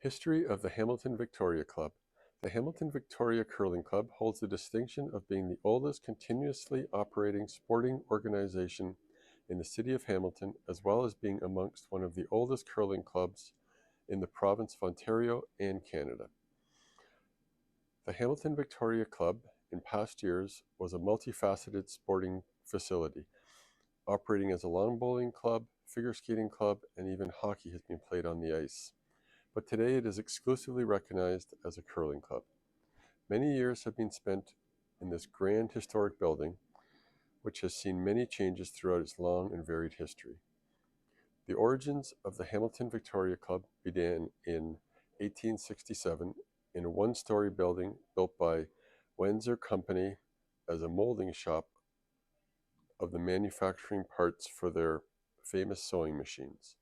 History of the Hamilton Victoria Club. The Hamilton Victoria Curling Club holds the distinction of being the oldest continuously operating sporting organization in the city of Hamilton, as well as being amongst one of the oldest curling clubs in the province of Ontario and Canada. The Hamilton Victoria Club, in past years, was a multifaceted sporting facility, operating as a lawn bowling club, figure skating club, and even hockey has been played on the ice. But today it is exclusively recognized as a curling club. Many years have been spent in this grand historic building, which has seen many changes throughout its long and varied history. The origins of the Hamilton Victoria Club began in 1867 in a one-story building built by Wenzer Company as a molding shop of the manufacturing parts for their famous sewing machines.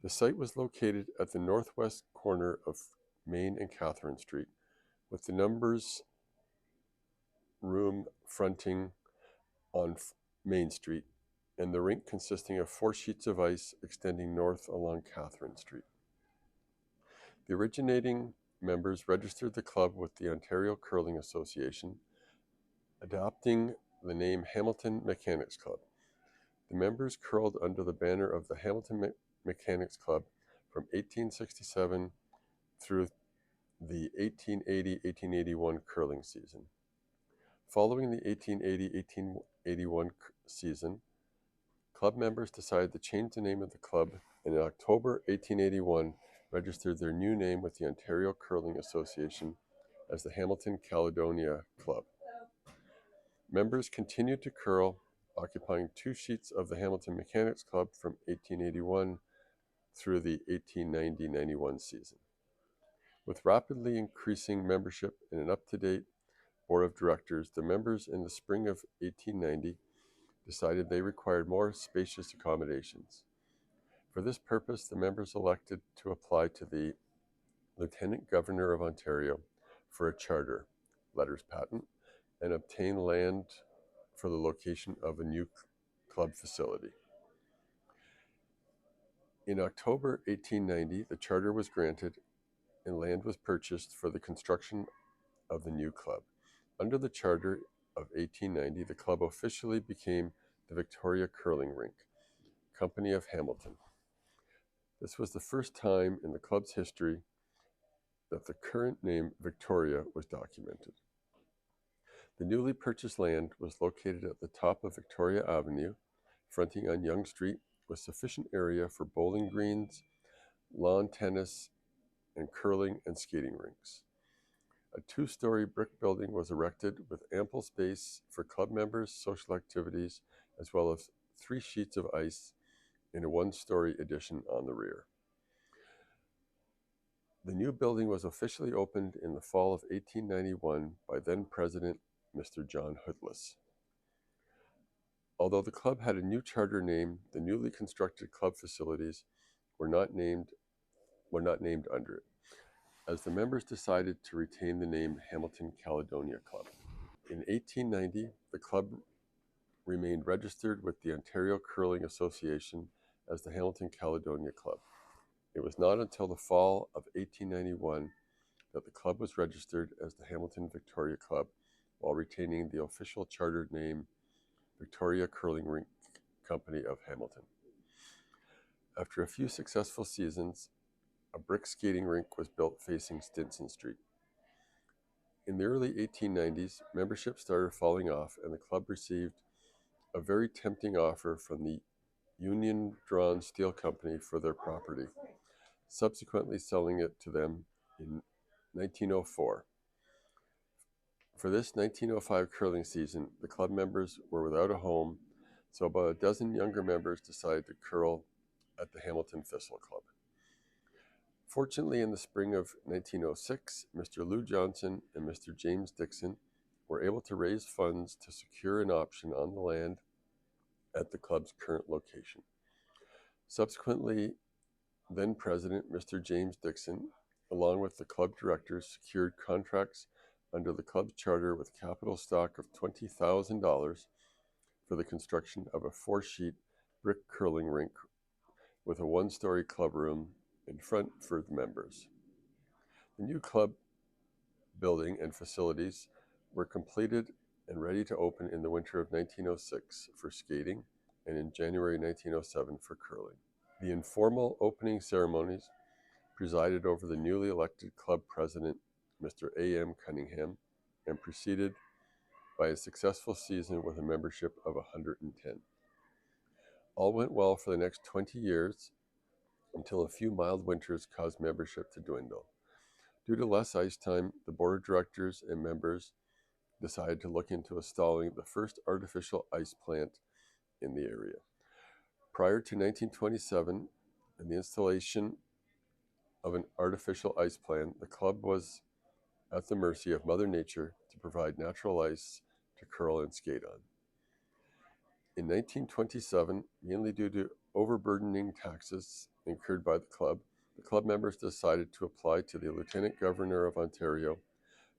The site was located at the northwest corner of Main and Catherine Street, with the numbers room fronting on Main Street, and the rink consisting of 4 sheets of ice extending north along Catherine Street. The originating members registered the club with the Ontario Curling Association, adopting the name Hamilton Mechanics Club. The members curled under the banner of the Hamilton Mechanics Club from 1867 through the 1880-1881 curling season. Following the 1880-1881 season, club members decided to change the name of the club, and in October 1881 registered their new name with the Ontario Curling Association as the Hamilton Caledonia Club. Members continued to curl, occupying 2 sheets of the Hamilton Mechanics Club from 1881 through the 1890-91 season. With rapidly increasing membership and an up-to-date board of directors, the members in the spring of 1890 decided they required more spacious accommodations. For this purpose, the members elected to apply to the Lieutenant Governor of Ontario for a charter, letters patent, and obtain land for the location of a new club facility. In October 1890, the charter was granted and land was purchased for the construction of the new club. Under the charter of 1890, the club officially became the Victoria Curling Rink Company of Hamilton. This was the first time in the club's history that the current name Victoria was documented. The newly purchased land was located at the top of Victoria Avenue, fronting on Yonge Street, with sufficient area for bowling greens, lawn tennis, and curling and skating rinks. A 2-story brick building was erected with ample space for club members' social activities, as well as 3 sheets of ice in a 1-story addition on the rear. The new building was officially opened in the fall of 1891 by then-President Mr. John Hoodless. Although the club had a new charter name, the newly constructed club facilities were not named under it, as the members decided to retain the name Hamilton Caledonia Club. In 1890, the club remained registered with the Ontario Curling Association as the Hamilton Caledonia Club. It was not until the fall of 1891 that the club was registered as the Hamilton Victoria Club, while retaining the official chartered name Victoria Curling Rink Company of Hamilton. After a few successful seasons, a brick skating rink was built facing Stinson Street. In the early 1890s, membership started falling off, and the club received a very tempting offer from the Union Drawn Steel Company for their property, subsequently selling it to them in 1904. For this 1905 curling season, the club members were without a home, so about a dozen younger members decided to curl at the Hamilton Thistle Club. Fortunately, in the spring of 1906, Mr. Lou Johnson and Mr. James Dixon were able to raise funds to secure an option on the land at the club's current location. Subsequently, then President Mr. James Dixon, along with the club directors, secured contracts under the club's charter with capital stock of $20,000 for the construction of a 4-sheet brick curling rink with a 1-story club room in front for the members. The new club building and facilities were completed and ready to open in the winter of 1906 for skating and in January 1907 for curling. The informal opening ceremonies, presided over the newly elected club president, Mr. A.M. Cunningham, and preceded by a successful season with a membership of 110. All went well for the next 20 years until a few mild winters caused membership to dwindle. Due to less ice time, the board of directors and members decided to look into installing the first artificial ice plant in the area. Prior to 1927 and the installation of an artificial ice plant, the club was at the mercy of Mother Nature to provide natural ice to curl and skate on. In 1927, mainly due to overburdening taxes incurred by the club members decided to apply to the Lieutenant Governor of Ontario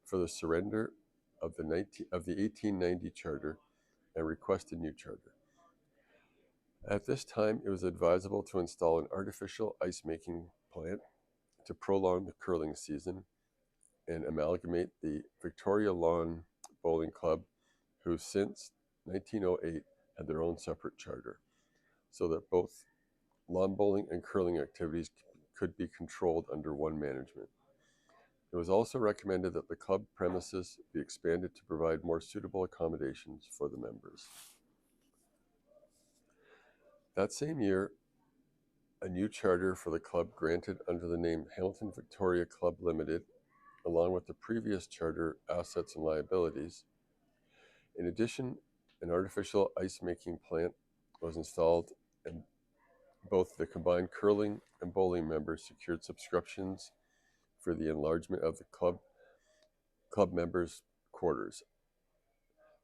for the surrender of the 1890 charter and request a new charter. At this time, it was advisable to install an artificial ice-making plant to prolong the curling season and amalgamate the Victoria Lawn Bowling Club, who since 1908 had their own separate charter, so that both lawn bowling and curling activities could be controlled under one management. It was also recommended that the club premises be expanded to provide more suitable accommodations for the members. That same year, a new charter for the club granted under the name Hamilton Victoria Club Limited, along with the previous charter assets and liabilities. In addition, an artificial ice-making plant was installed, and both the combined curling and bowling members secured subscriptions for the enlargement of the club members' quarters.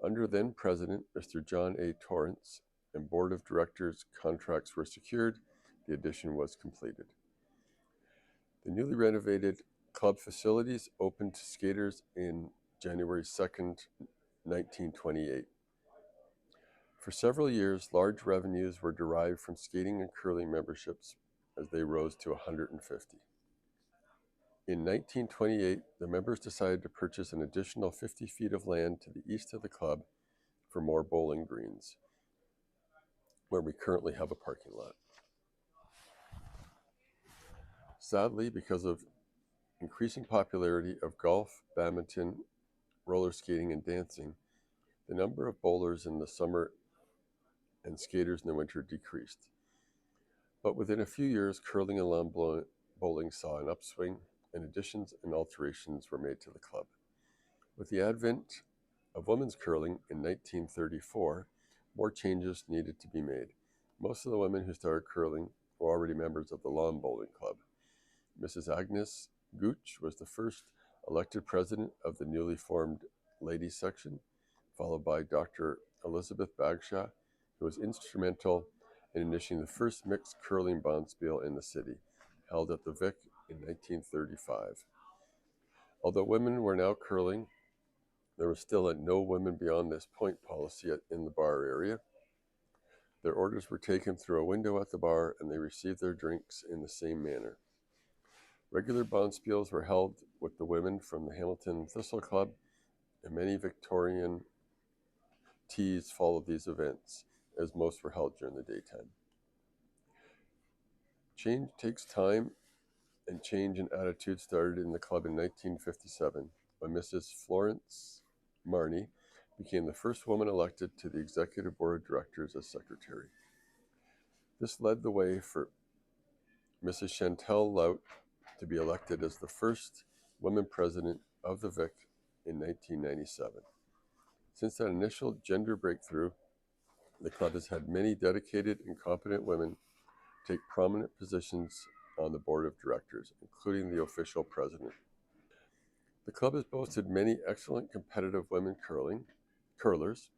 Under then President Mr. John A. Torrance and Board of Directors contracts were secured, the addition was completed. The newly renovated club facilities opened to skaters in January 2nd, 1928. For several years, large revenues were derived from skating and curling memberships as they rose to 150. In 1928, the members decided to purchase an additional 50 feet of land to the east of the club for more bowling greens, where we currently have a parking lot. Sadly, because of increasing popularity of golf, badminton, roller skating, and dancing, the number of bowlers in the summer and skaters in the winter decreased. But within a few years, curling and lawn bowling saw an upswing, and additions and alterations were made to the club. With the advent of women's curling in 1934, more changes needed to be made. Most of the women who started curling were already members of the Lawn Bowling Club. Mrs. Agnes Gooch was the first elected president of the newly formed ladies section, followed by Dr. Elizabeth Bagshaw, who was instrumental in initiating the first mixed curling bonspiel in the city, held at the Vic in 1935. Although women were now curling, there was still a no women beyond this point policy in the bar area. Their orders were taken through a window at the bar, and they received their drinks in the same manner. Regular bonspiels were held with the women from the Hamilton Thistle Club, and many Victorian teas followed these events, as most were held during the daytime. Change takes time, and change in attitude started in the club in 1957, when Mrs. Florence Marnie became the first woman elected to the Executive Board of Directors as secretary. This led the way for Mrs. Chantal Lout to be elected as the first woman president of the Vic in 1997. Since that initial gender breakthrough, the club has had many dedicated and competent women take prominent positions on the board of directors, including the official president. The club has boasted many excellent competitive women curlers.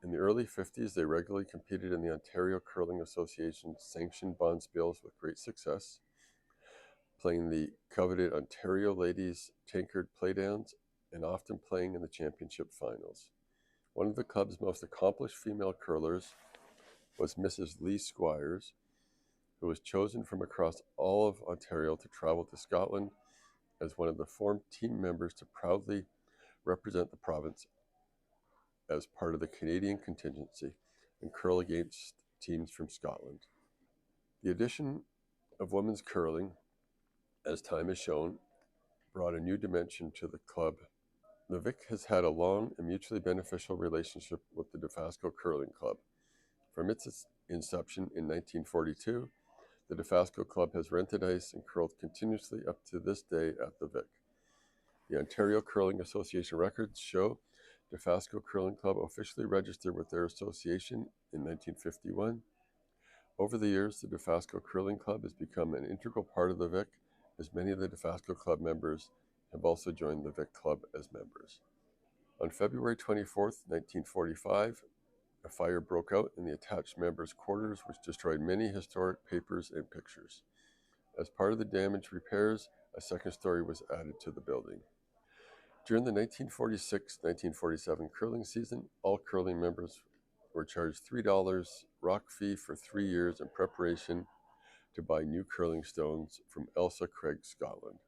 In the early 50s, they regularly competed in the Ontario Curling Association's sanctioned bonspiels with great success, playing the coveted Ontario Ladies Tankard Playdowns and often playing in the championship finals. One of the club's most accomplished female curlers was Mrs. Lee Squires, who was chosen from across all of Ontario to travel to Scotland as one of the formed team members to proudly represent the province as part of the Canadian contingency and curl against teams from Scotland. The addition of women's curling, as time has shown, brought a new dimension to the club. The Vic has had a long and mutually beneficial relationship with the Dofasco Curling Club. From its inception in 1942, the Dofasco Club has rented ice and curled continuously up to this day at the Vic. The Ontario Curling Association records show Dofasco Curling Club officially registered with their association in 1951. Over the years, the Dofasco Curling Club has become an integral part of the Vic, as many of the Dofasco Club members have also joined the Vic Club as members. On February 24, 1945, a fire broke out in the attached members' quarters, which destroyed many historic papers and pictures. As part of the damage repairs, a second story was added to the building. During the 1946-1947 curling season, all curling members were charged $3 rock fee for 3 years in preparation to buy new curling stones from Elsa Craig, Scotland.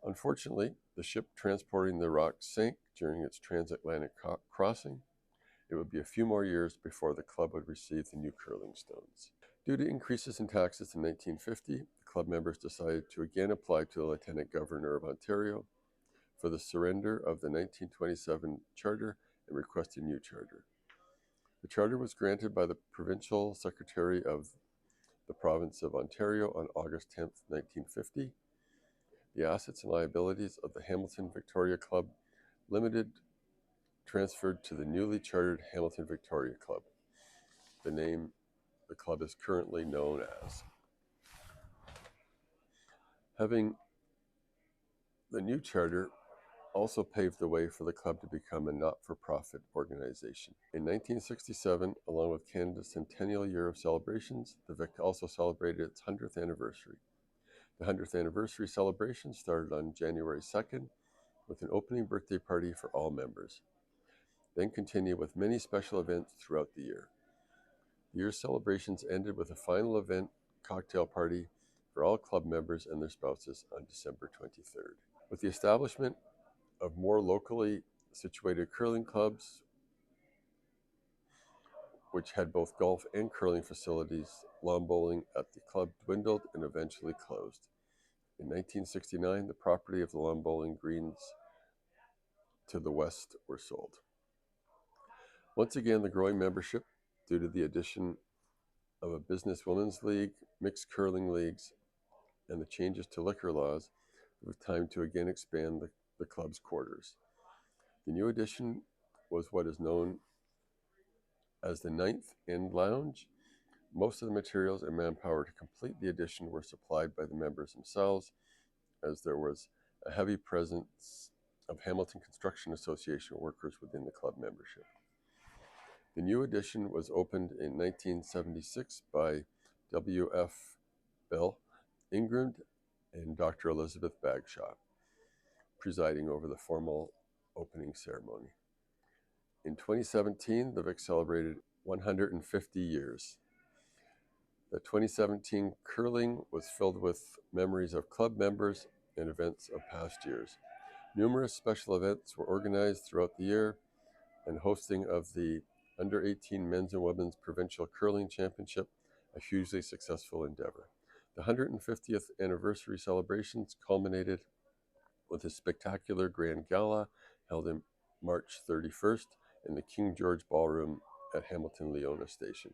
Unfortunately, the ship transporting the rock sank during its transatlantic crossing. It would be a few more years before the club would receive the new curling stones. Due to increases in taxes in 1950, the club members decided to again apply to the Lieutenant Governor of Ontario for the surrender of the 1927 charter and request a new charter. The charter was granted by the Provincial Secretary of the Province of Ontario on August 10, 1950. The assets and liabilities of the Hamilton Victoria Club Limited transferred to the newly chartered Hamilton Victoria Club, the name the club is currently known as. Having the new charter also paved the way for the club to become a not-for-profit organization. In 1967, along with Canada's centennial year of celebrations, the Vic also celebrated its 100th anniversary. The 100th anniversary celebration started on January 2nd with an opening birthday party for all members, then continued with many special events throughout the year. The year's celebrations ended with a final event cocktail party for all club members and their spouses on December 23rd. With the establishment of more locally situated curling clubs, which had both golf and curling facilities, lawn bowling at the club dwindled and eventually closed. In 1969, the property of the lawn bowling greens to the west were sold. Once again, the growing membership, due to the addition of a business women's league, mixed curling leagues, and the changes to liquor laws, it was time to again expand the club's quarters. The new addition was what is known as the Ninth End Lounge. Most of the materials and manpower to complete the addition were supplied by the members themselves, as there was a heavy presence of Hamilton Construction Association workers within the club membership. The new addition was opened in 1976 by W.F. Bell Ingram and Dr. Elizabeth Bagshaw, presiding over the formal opening ceremony. In 2017, the Vic celebrated 150 years. The 2017 curling was filled with memories of club members and events of past years. Numerous special events were organized throughout the year, and hosting of the Under-18 Men's and Women's Provincial Curling Championship, a hugely successful endeavor. The 150th anniversary celebrations culminated with a spectacular grand gala held on March 31st in the King George Ballroom at Hamilton Leona Station.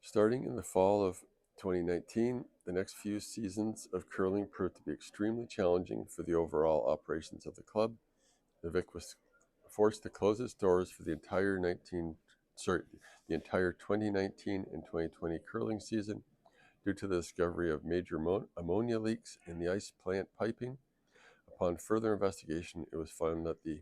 Starting in the fall of 2019, the next few seasons of curling proved to be extremely challenging for the overall operations of the club. The Vic was forced to close its doors for the entire 2019 and 2020 curling season due to the discovery of major ammonia leaks in the ice plant piping. Upon further investigation, it was found that the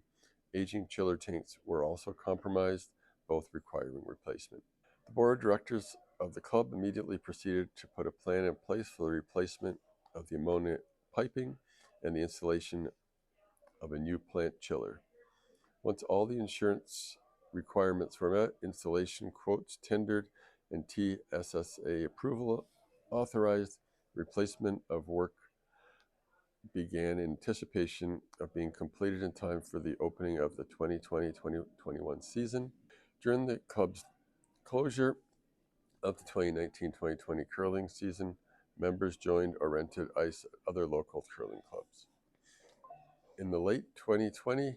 aging chiller tanks were also compromised, both requiring replacement. The board of directors of the club immediately proceeded to put a plan in place for the replacement of the ammonia piping and the installation of a new plant chiller. Once all the insurance requirements were met, installation quotes tendered, and TSSA approval authorized, replacement of work began in anticipation of being completed in time for the opening of the 2020-2021 season. During the club's closure of the 2019-2020 curling season, members joined or rented ice at other local curling clubs. In the late 2020,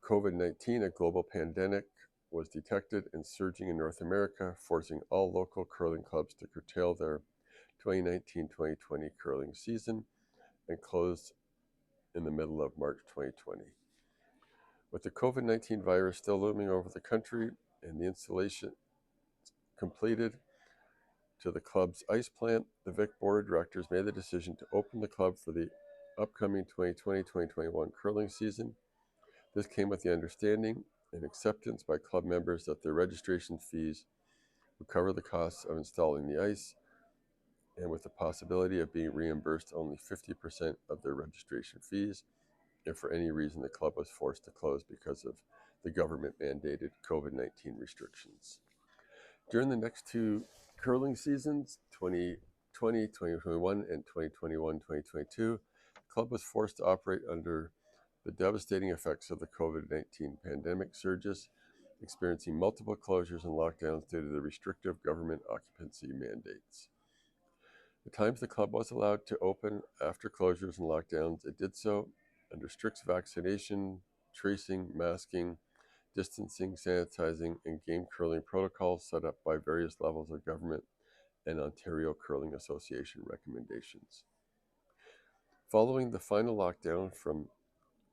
COVID-19, a global pandemic, was detected and surging in North America, forcing all local curling clubs to curtail their 2019-2020 curling season and close in the middle of March 2020. With the COVID-19 virus still looming over the country and the installation completed to the club's ice plant, the Vic Board of Directors made the decision to open the club for the upcoming 2020-2021 curling season. This came with the understanding and acceptance by club members that their registration fees would cover the costs of installing the ice, and with the possibility of being reimbursed only 50% of their registration fees if for any reason the club was forced to close because of the government-mandated COVID-19 restrictions. During the next two curling seasons, 2020, 2021, and 2021, 2022, the club was forced to operate under the devastating effects of the COVID-19 pandemic surges, experiencing multiple closures and lockdowns due to the restrictive government occupancy mandates. The times the club was allowed to open after closures and lockdowns, it did so under strict vaccination, tracing, masking, distancing, sanitizing, and game curling protocols set up by various levels of government and Ontario Curling Association recommendations. Following the final lockdown from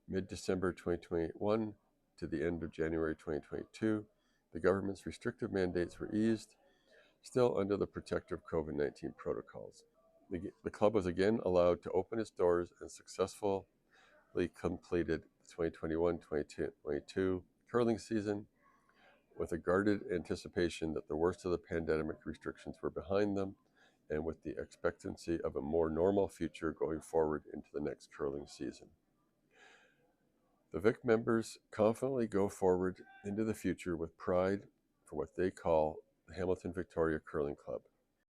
mid-December 2021 to the end of January 2022, the government's restrictive mandates were eased, still under the protective COVID-19 protocols. The club was again allowed to open its doors and successfully completed the 2021-2022 curling season with a guarded anticipation that the worst of the pandemic restrictions were behind them and with the expectancy of a more normal future going forward into the next curling season. The Vic members confidently go forward into the future with pride for what they call the Hamilton Victoria Curling Club.